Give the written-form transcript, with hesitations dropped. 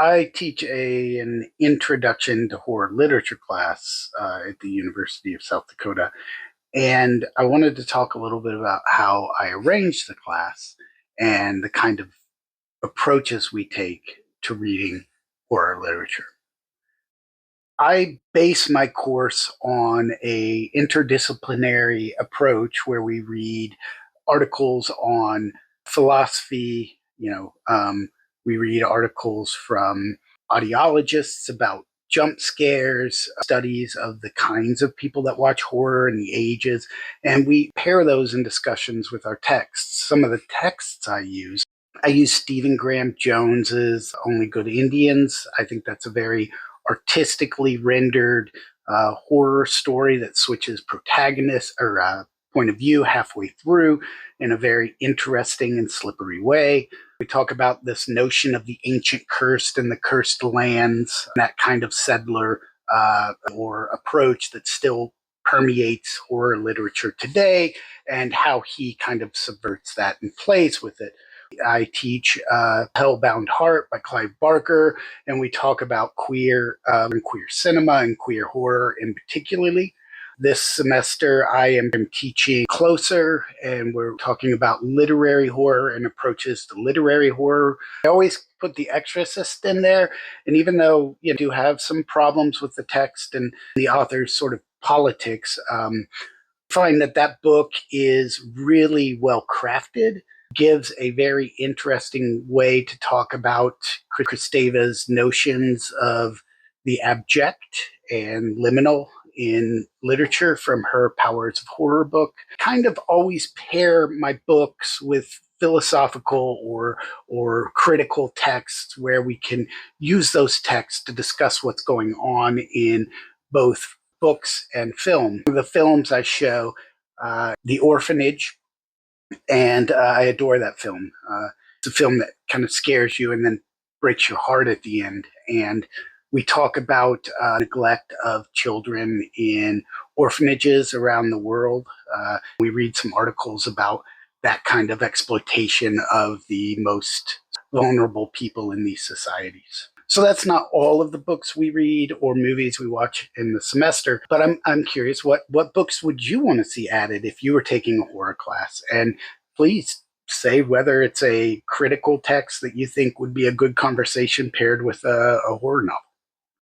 I teach an introduction to horror literature class at the University of South Dakota, and I wanted to talk a little bit about how I arrange the class and the kind of approaches we take to reading horror literature. I base my course on a interdisciplinary approach where we read articles on philosophy. We read articles from audiologists about jump scares, studies of the kinds of people that watch horror and the ages, and we pair those in discussions with our texts. Some of the texts I use Stephen Graham Jones's Only Good Indians. I think that's a very artistically rendered horror story that switches protagonist or point of view halfway through in a very interesting and slippery way. We talk about this notion of the ancient cursed and the cursed lands, that kind of settler or approach that still permeates horror literature today, and how he kind of subverts that and plays with it. I teach Hellbound Heart by Clive Barker, and we talk about queer and queer cinema and queer horror in particularly. This semester, I am teaching Closer, and we're talking about literary horror and approaches to literary horror. I always put The Exorcist in there, and even though you do have some problems with the text and the author's sort of politics, find that that book is really well crafted, gives a very interesting way to talk about Kristeva's notions of the abject and liminal in literature from her Powers of Horror book. Kind of always pair my books with philosophical or critical texts where we can use those texts to discuss what's going on in both books and film. The films I show, The Orphanage, and I adore that film. It's a film that kind of scares you and then breaks your heart at the end. And we talk about neglect of children in orphanages around the world. We read some articles about that kind of exploitation of the most vulnerable people in these societies. So that's not all of the books we read or movies we watch in the semester, but I'm curious, what books would you want to see added if you were taking a horror class? And please say whether it's a critical text that you think would be a good conversation paired with a horror novel.